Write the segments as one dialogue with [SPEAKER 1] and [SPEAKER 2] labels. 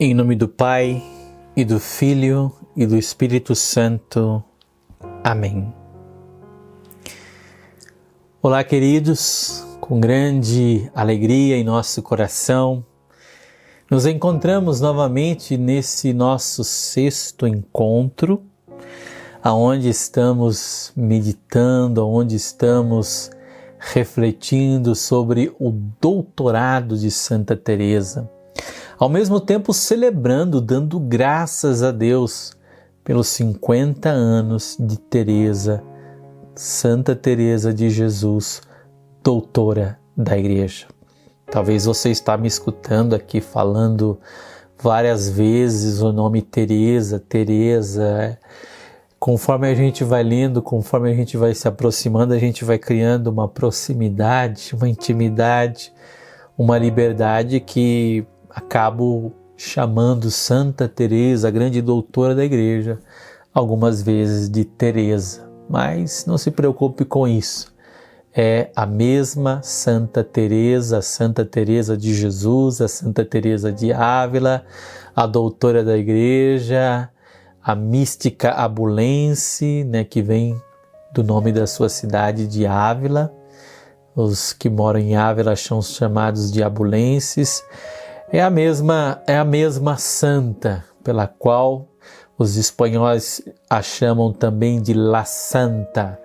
[SPEAKER 1] Em nome do Pai, e do Filho, e do Espírito Santo. Amém. Olá, queridos, com grande alegria em nosso coração, nos encontramos novamente nesse nosso sexto encontro, aonde estamos meditando, aonde estamos refletindo sobre o doutorado de Santa Teresa. Ao mesmo tempo celebrando, dando graças a Deus pelos 50 anos de Teresa, Santa Teresa de Jesus, doutora da Igreja. Talvez você está me escutando aqui falando várias vezes o nome Teresa. Conforme a gente vai lendo, conforme a gente vai se aproximando, a gente vai criando uma proximidade, uma intimidade, uma liberdade que acabo chamando Santa Teresa, a grande doutora da Igreja, algumas vezes de Teresa. Mas não se preocupe com isso. É a mesma Santa Teresa de Jesus, a Santa Teresa de Ávila, a doutora da Igreja, a mística abulense, que vem do nome da sua cidade de Ávila. Os que moram em Ávila são chamados de abulenses. É a mesma santa pela qual os espanhóis a chamam também de La Santa,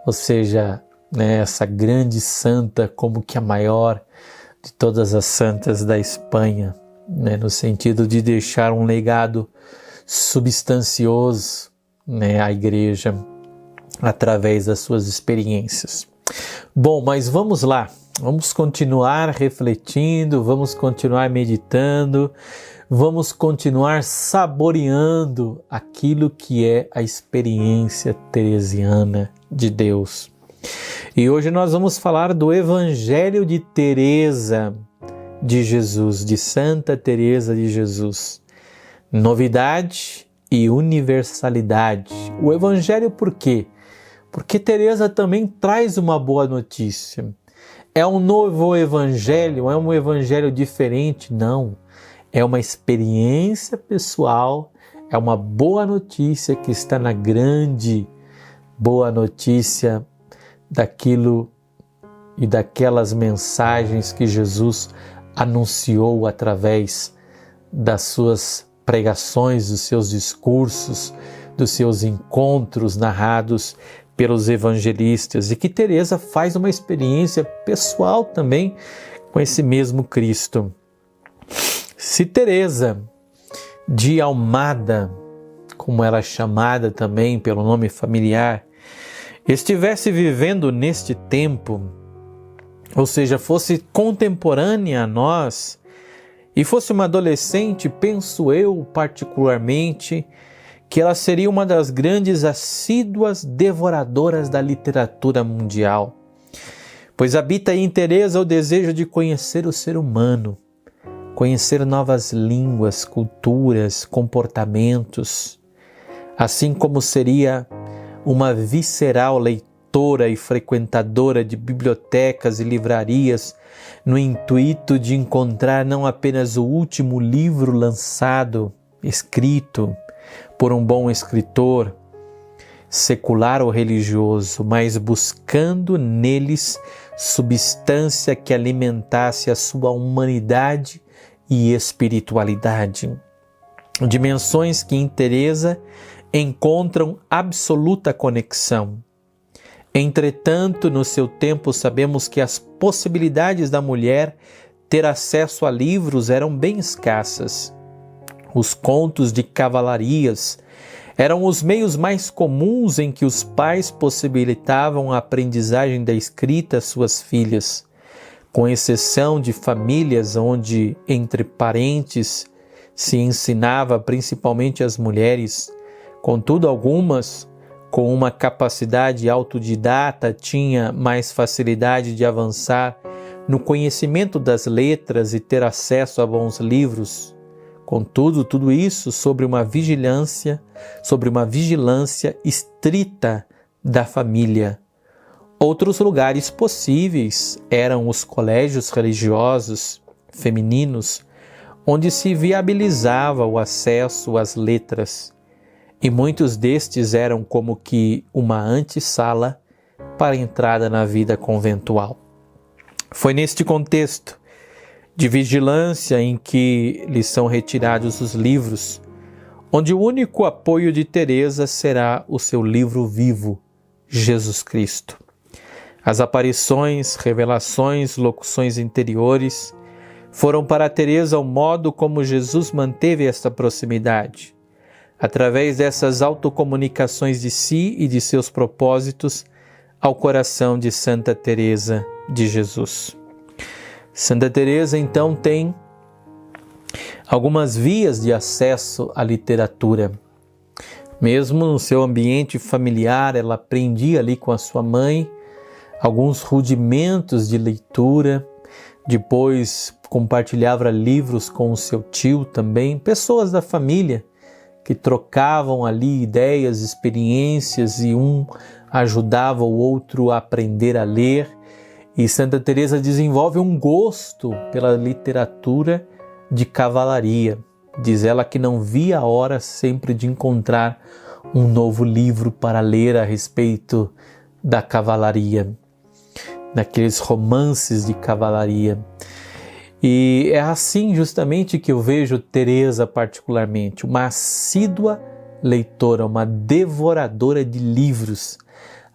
[SPEAKER 1] ou seja, essa grande santa como que a maior de todas as santas da Espanha, no sentido de deixar um legado substancioso à Igreja através das suas experiências. Bom, mas vamos lá. Vamos continuar refletindo, vamos continuar meditando, vamos continuar saboreando aquilo que é a experiência teresiana de Deus. E hoje nós vamos falar do Evangelho de Teresa de Jesus, de Santa Teresa de Jesus. Novidade e universalidade. O Evangelho por quê? Porque Teresa também traz uma boa notícia. É um novo evangelho, é um evangelho diferente? Não. É uma experiência pessoal, é uma boa notícia que está na grande boa notícia daquilo e daquelas mensagens que Jesus anunciou através das suas pregações, dos seus discursos, dos seus encontros narrados pelos evangelistas, e que Teresa faz uma experiência pessoal também com esse mesmo Cristo. Se Teresa de Almada, como ela é chamada também pelo nome familiar, estivesse vivendo neste tempo, ou seja, fosse contemporânea a nós e fosse uma adolescente, penso eu particularmente, que ela seria uma das grandes assíduas devoradoras da literatura mundial, pois habita em Teresa o desejo de conhecer o ser humano, conhecer novas línguas, culturas, comportamentos, assim como seria uma visceral leitora e frequentadora de bibliotecas e livrarias, no intuito de encontrar não apenas o último livro lançado, escrito por um bom escritor, secular ou religioso, mas buscando neles substância que alimentasse a sua humanidade e espiritualidade. Dimensões que em Teresa encontram absoluta conexão. Entretanto, no seu tempo, sabemos que as possibilidades da mulher ter acesso a livros eram bem escassas. Os contos de cavalarias eram os meios mais comuns em que os pais possibilitavam a aprendizagem da escrita às suas filhas, com exceção de famílias onde, entre parentes, se ensinava principalmente às mulheres. Contudo, algumas, com uma capacidade autodidata, tinham mais facilidade de avançar no conhecimento das letras e ter acesso a bons livros. Contudo, tudo isso sobre uma vigilância estrita da família. Outros lugares possíveis eram os colégios religiosos femininos, onde se viabilizava o acesso às letras, e muitos destes eram como que uma antessala para a entrada na vida conventual. Foi neste contexto de vigilância em que lhes são retirados os livros, onde o único apoio de Teresa será o seu livro vivo, Jesus Cristo. As aparições, revelações, locuções interiores foram para Teresa o modo como Jesus manteve esta proximidade. Através dessas autocomunicações de si e de seus propósitos ao coração de Santa Teresa de Jesus. Santa Teresa então tem algumas vias de acesso à literatura. Mesmo no seu ambiente familiar, ela aprendia ali com a sua mãe alguns rudimentos de leitura, depois compartilhava livros com o seu tio também, pessoas da família que trocavam ali ideias, experiências e um ajudava o outro a aprender a ler. E Santa Teresa desenvolve um gosto pela literatura de cavalaria. Diz ela que não via a hora sempre de encontrar um novo livro para ler a respeito da cavalaria, daqueles romances de cavalaria. E é assim justamente que eu vejo Teresa particularmente, uma assídua leitora, uma devoradora de livros,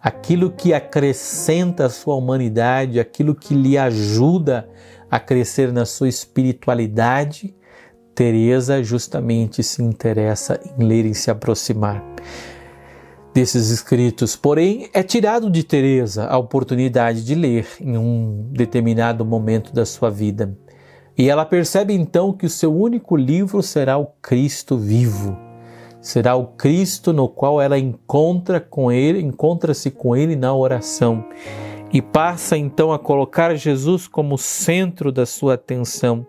[SPEAKER 1] aquilo que acrescenta a sua humanidade, aquilo que lhe ajuda a crescer na sua espiritualidade. Teresa justamente se interessa em ler e se aproximar desses escritos. Porém, é tirado de Teresa a oportunidade de ler em um determinado momento da sua vida. E ela percebe então que o seu único livro será o Cristo vivo. Será o Cristo no qual ela encontra-se com Ele na oração. E passa então a colocar Jesus como centro da sua atenção.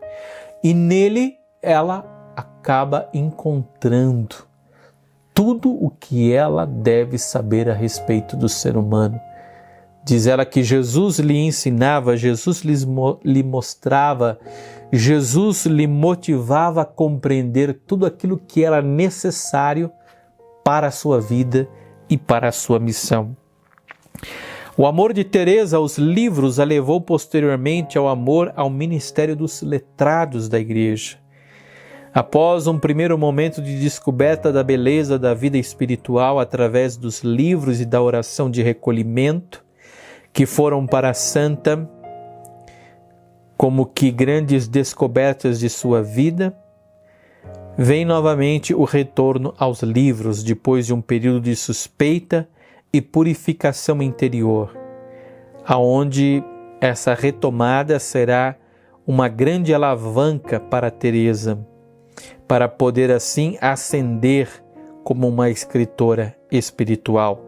[SPEAKER 1] E nele ela acaba encontrando tudo o que ela deve saber a respeito do ser humano. Diz ela que Jesus lhe ensinava, Jesus lhe mostrava, Jesus lhe motivava a compreender tudo aquilo que era necessário para a sua vida e para a sua missão. O amor de Teresa aos livros a levou posteriormente ao amor ao ministério dos letrados da Igreja. Após um primeiro momento de descoberta da beleza da vida espiritual através dos livros e da oração de recolhimento, que foram para a santa como que grandes descobertas de sua vida, vem novamente o retorno aos livros depois de um período de suspeita e purificação interior, aonde essa retomada será uma grande alavanca para Teresa, para poder assim ascender como uma escritora espiritual.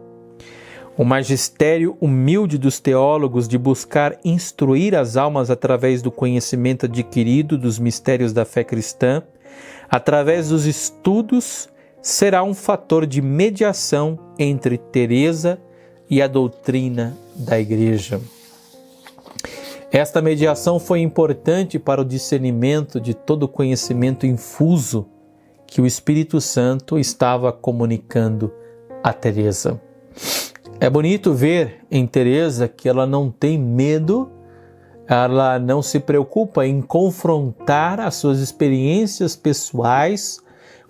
[SPEAKER 1] O magistério humilde dos teólogos de buscar instruir as almas através do conhecimento adquirido dos mistérios da fé cristã, através dos estudos, será um fator de mediação entre Teresa e a doutrina da Igreja. Esta mediação foi importante para o discernimento de todo o conhecimento infuso que o Espírito Santo estava comunicando a Teresa. É bonito ver em Teresa que ela não tem medo, ela não se preocupa em confrontar as suas experiências pessoais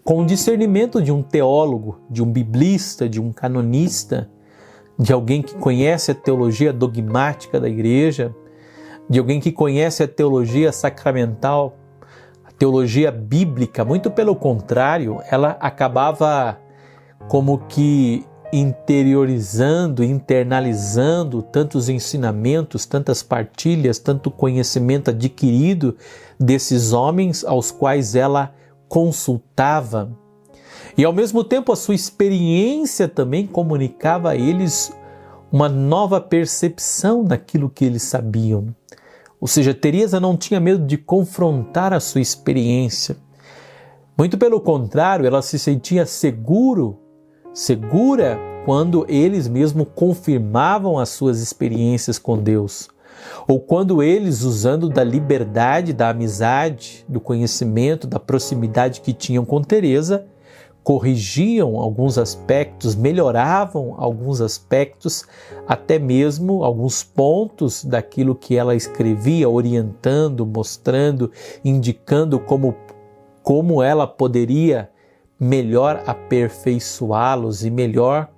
[SPEAKER 1] com o discernimento de um teólogo, de um biblista, de um canonista, de alguém que conhece a teologia dogmática da Igreja, de alguém que conhece a teologia sacramental, a teologia bíblica. Muito pelo contrário, ela acabava como que interiorizando, internalizando tantos ensinamentos, tantas partilhas, tanto conhecimento adquirido desses homens aos quais ela consultava. E ao mesmo tempo a sua experiência também comunicava a eles uma nova percepção daquilo que eles sabiam. Ou seja, Teresa não tinha medo de confrontar a sua experiência. Muito pelo contrário, ela se sentia segura quando eles mesmos confirmavam as suas experiências com Deus. ou quando eles, usando da liberdade, da amizade, do conhecimento, da proximidade que tinham com Teresa, corrigiam alguns aspectos, melhoravam alguns aspectos, até mesmo alguns pontos daquilo que ela escrevia, orientando, mostrando, indicando como ela poderia melhor aperfeiçoá-los e melhor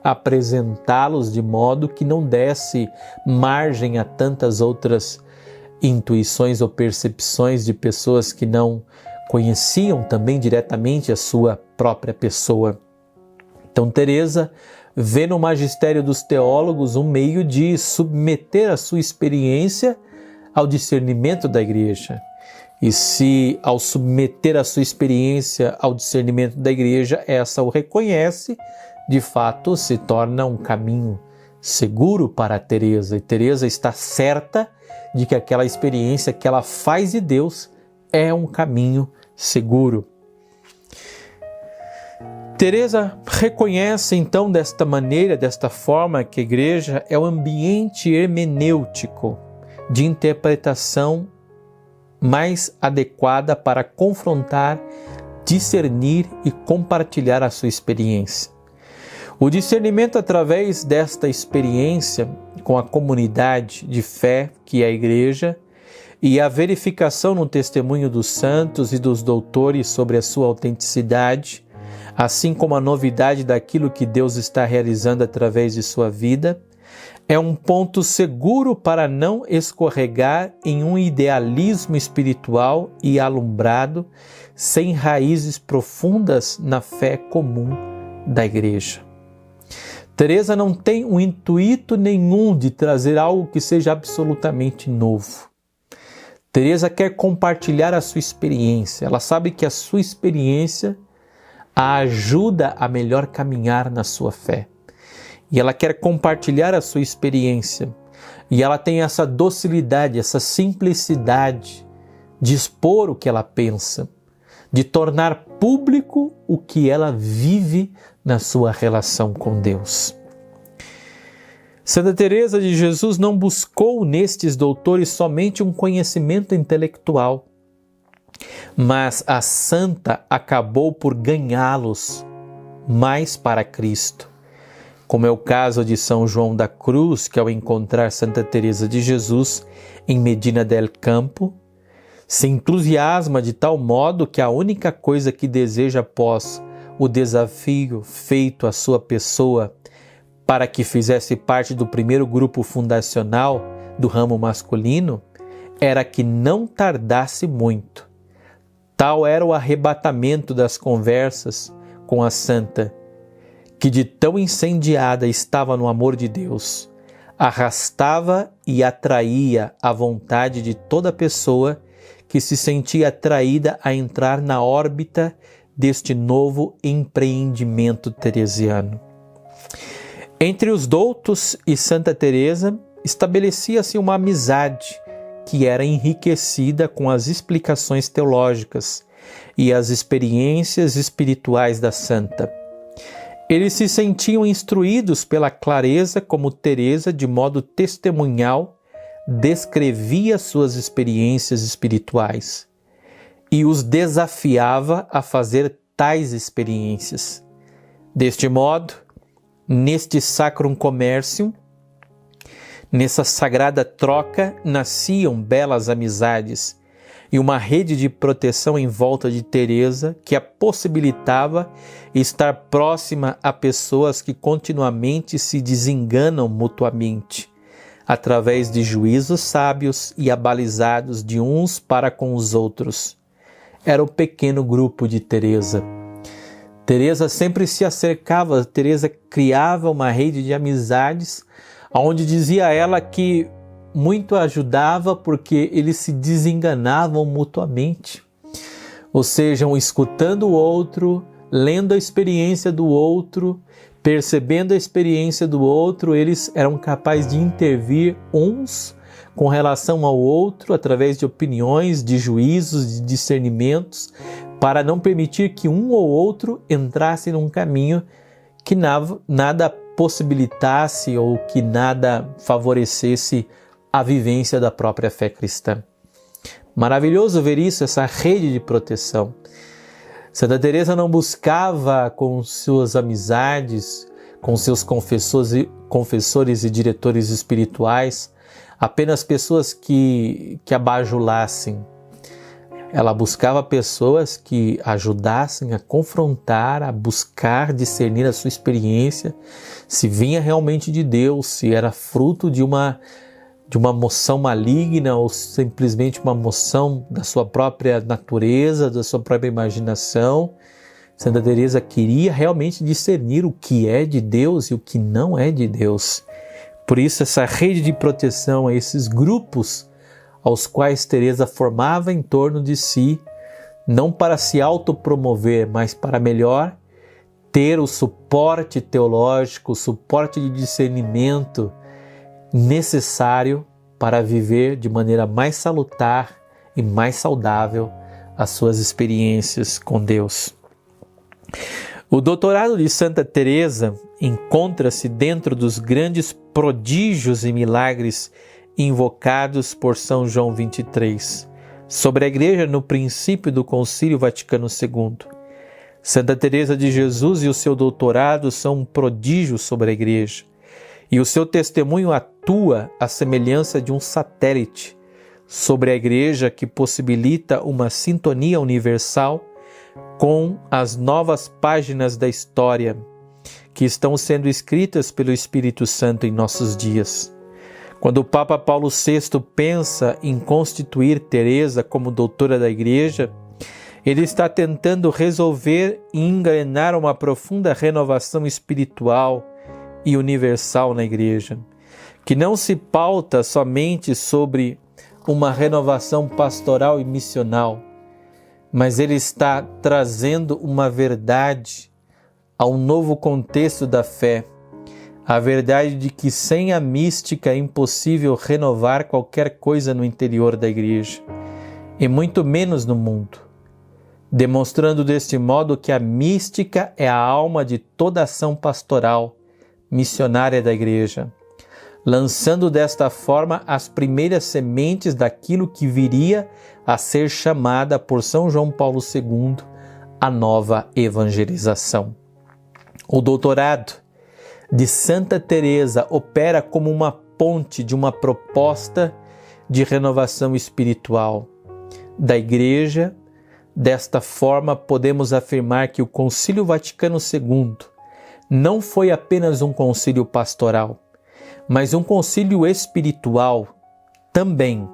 [SPEAKER 1] apresentá-los de modo que não desse margem a tantas outras intuições ou percepções de pessoas que não conheciam também diretamente a sua própria pessoa. Então Teresa vê no magistério dos teólogos um meio de submeter a sua experiência ao discernimento da Igreja. E se ao submeter a sua experiência ao discernimento da Igreja, essa o reconhece, de fato se torna um caminho seguro para Teresa. E Teresa está certa de que aquela experiência que ela faz de Deus é um caminho seguro. Teresa reconhece então desta maneira, desta forma, que a Igreja é o ambiente hermenêutico de interpretação mais adequada para confrontar, discernir e compartilhar a sua experiência. O discernimento através desta experiência com a comunidade de fé que é a Igreja e a verificação no testemunho dos santos e dos doutores sobre a sua autenticidade, assim como a novidade daquilo que Deus está realizando através de sua vida, é um ponto seguro para não escorregar em um idealismo espiritual e alumbrado, sem raízes profundas na fé comum da Igreja. Teresa não tem um intuito nenhum de trazer algo que seja absolutamente novo. Teresa quer compartilhar a sua experiência. Ela sabe que a sua experiência a ajuda a melhor caminhar na sua fé. E ela quer compartilhar a sua experiência. E ela tem essa docilidade, essa simplicidade de expor o que ela pensa, de tornar público o que ela vive na sua relação com Deus. Santa Teresa de Jesus não buscou nestes doutores somente um conhecimento intelectual, mas a santa acabou por ganhá-los mais para Cristo, como é o caso de São João da Cruz, que ao encontrar Santa Teresa de Jesus em Medina del Campo, se entusiasma de tal modo que a única coisa que deseja após o desafio feito à sua pessoa para que fizesse parte do primeiro grupo fundacional do ramo masculino era que não tardasse muito. Tal era o arrebatamento das conversas com a santa, que de tão incendiada estava no amor de Deus, arrastava e atraía a vontade de toda pessoa que se sentia atraída a entrar na órbita deste novo empreendimento teresiano. Entre os doutos e Santa Teresa estabelecia-se uma amizade que era enriquecida com as explicações teológicas e as experiências espirituais da santa. Eles se sentiam instruídos pela clareza como Teresa, de modo testemunhal, descrevia suas experiências espirituais e os desafiava a fazer tais experiências. Deste modo, neste sacrum commercium, nessa sagrada troca, nasciam belas amizades e uma rede de proteção em volta de Teresa que a possibilitava estar próxima a pessoas que continuamente se desenganam mutuamente, através de juízos sábios e abalizados de uns para com os outros. Era o pequeno grupo de Teresa. Teresa sempre se acercava, Teresa criava uma rede de amizades, onde dizia ela que muito ajudava porque eles se desenganavam mutuamente. Ou seja, escutando o outro, lendo a experiência do outro, percebendo a experiência do outro, eles eram capazes de intervir uns com relação ao outro através de opiniões, de juízos, de discernimentos, para não permitir que um ou outro entrasse num caminho que nada possibilitasse ou que nada favorecesse a vivência da própria fé cristã. Maravilhoso ver isso, essa rede de proteção. Santa Teresa não buscava com suas amizades, com seus confessores e diretores espirituais, apenas pessoas que a bajulassem. Ela buscava pessoas que ajudassem a confrontar, a buscar discernir a sua experiência, se vinha realmente de Deus, se era fruto de uma moção maligna ou simplesmente uma moção da sua própria natureza, da sua própria imaginação. Santa Teresa queria realmente discernir o que é de Deus e o que não é de Deus. Por isso essa rede de proteção, esses grupos aos quais Teresa formava em torno de si, não para se autopromover, mas para melhor ter o suporte teológico, o suporte de discernimento necessário para viver de maneira mais salutar e mais saudável as suas experiências com Deus. O doutorado de Santa Teresa encontra-se dentro dos grandes prodígios e milagres invocados por São João XXIII, sobre a Igreja no princípio do Concílio Vaticano II. Santa Teresa de Jesus e o seu doutorado são um prodígio sobre a Igreja, e o seu testemunho atua à semelhança de um satélite sobre a Igreja que possibilita uma sintonia universal com as novas páginas da história que estão sendo escritas pelo Espírito Santo em nossos dias. Quando o Papa Paulo VI pensa em constituir Teresa como doutora da Igreja, ele está tentando resolver e engrenar uma profunda renovação espiritual e universal na Igreja, que não se pauta somente sobre uma renovação pastoral e missional, mas ele está trazendo uma verdade a um novo contexto da fé, a verdade de que sem a mística é impossível renovar qualquer coisa no interior da Igreja, e muito menos no mundo, demonstrando deste modo que a mística é a alma de toda ação pastoral, missionária da Igreja, lançando desta forma as primeiras sementes daquilo que viria a ser chamada por São João Paulo II a nova evangelização. O doutorado de Santa Teresa opera como uma ponte de uma proposta de renovação espiritual da Igreja. Desta forma, podemos afirmar que o Concílio Vaticano II não foi apenas um concílio pastoral, mas um concílio espiritual também,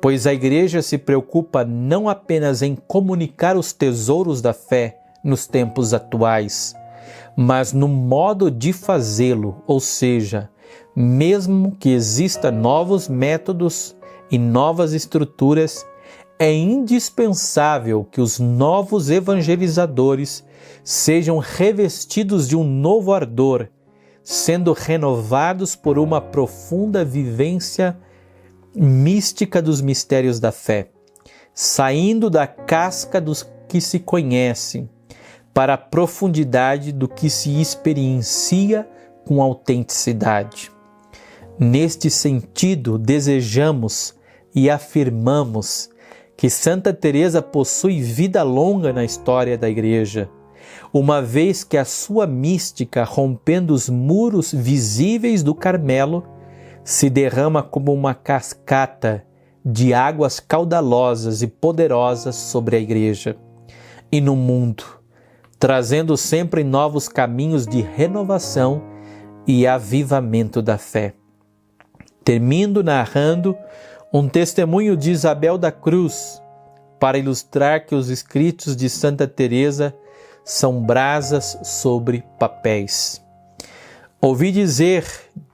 [SPEAKER 1] pois a Igreja se preocupa não apenas em comunicar os tesouros da fé nos tempos atuais, mas no modo de fazê-lo, ou seja, mesmo que exista novos métodos e novas estruturas, é indispensável que os novos evangelizadores sejam revestidos de um novo ardor, sendo renovados por uma profunda vivência mística dos mistérios da fé, saindo da casca dos que se conhecem para a profundidade do que se experiencia com autenticidade. Neste sentido, desejamos e afirmamos que Santa Teresa possui vida longa na história da Igreja, uma vez que a sua mística, rompendo os muros visíveis do Carmelo, se derrama como uma cascata de águas caudalosas e poderosas sobre a Igreja e no mundo, trazendo sempre novos caminhos de renovação e avivamento da fé. Termino narrando um testemunho de Isabel da Cruz, para ilustrar que os escritos de Santa Teresa são brasas sobre papéis. Ouvi dizer,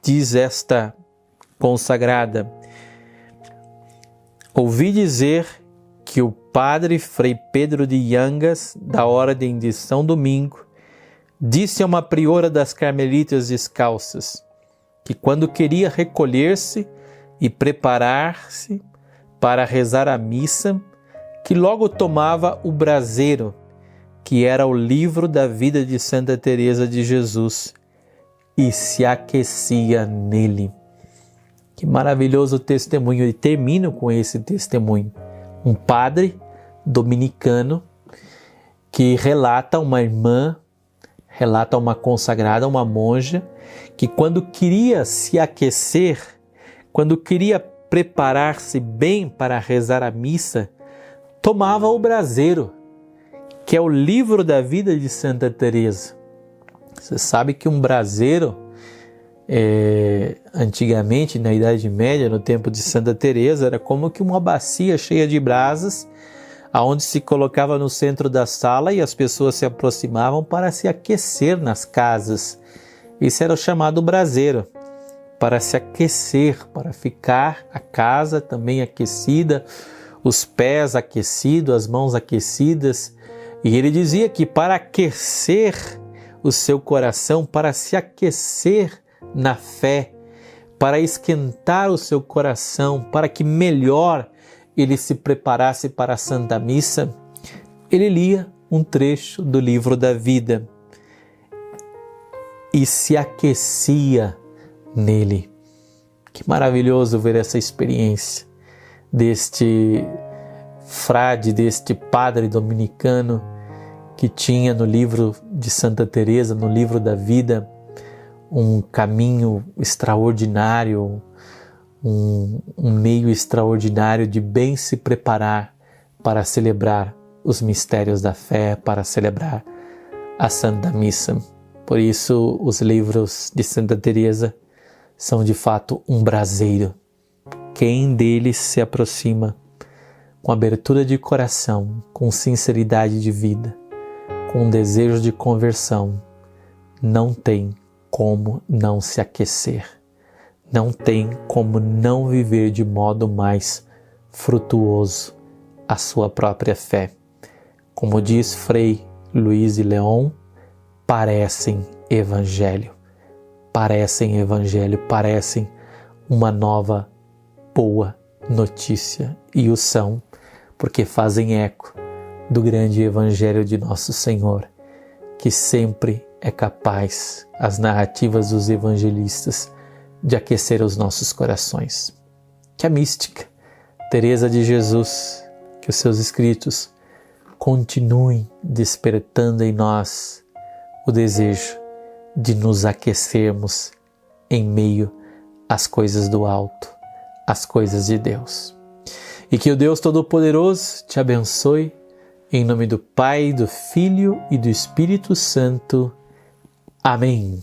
[SPEAKER 1] diz esta consagrada, ouvi dizer que o padre Frei Pedro de Yangas, da Ordem de São Domingo, disse a uma priora das Carmelitas Descalças que quando queria recolher-se e preparar-se para rezar a missa, que logo tomava o braseiro, que era o livro da vida de Santa Teresa de Jesus, e se aquecia nele. Que maravilhoso testemunho, e termino com esse testemunho. Um padre dominicano que relata uma irmã, relata uma consagrada, uma monja, que quando queria se aquecer, quando queria preparar-se bem para rezar a missa, tomava o braseiro, que é o livro da vida de Santa Teresa. Você sabe que um braseiro, antigamente, na Idade Média, no tempo de Santa Teresa, era como que uma bacia cheia de brasas, aonde se colocava no centro da sala e as pessoas se aproximavam para se aquecer nas casas. Isso era o chamado braseiro, para se aquecer, para ficar a casa também aquecida, os pés aquecidos, as mãos aquecidas. E ele dizia que para aquecer o seu coração, para se aquecer na fé, para esquentar o seu coração, para que melhor ele se preparasse para a Santa Missa, ele lia um trecho do livro da vida e se aquecia nele. Que maravilhoso ver essa experiência deste frade, deste padre dominicano que tinha no livro de Santa Teresa, no livro da vida, um caminho extraordinário, um meio extraordinário de bem se preparar para celebrar os mistérios da fé, para celebrar a Santa Missa. Por isso, os livros de Santa Teresa são de fato um braseiro. Quem deles se aproxima com abertura de coração, com sinceridade de vida, com desejo de conversão, não tem como não se aquecer, não tem como não viver de modo mais frutuoso a sua própria fé. Como diz Frei Luís de León, parecem evangelho, parecem uma nova boa notícia, e o são, porque fazem eco do grande evangelho de nosso Senhor, que sempre é capaz, as narrativas dos evangelistas, de aquecer os nossos corações. Que a mística Teresa de Jesus, que os seus escritos continuem despertando em nós o desejo de nos aquecermos em meio às coisas do alto, às coisas de Deus. E que o Deus Todo-Poderoso te abençoe, em nome do Pai, do Filho e do Espírito Santo. Amém.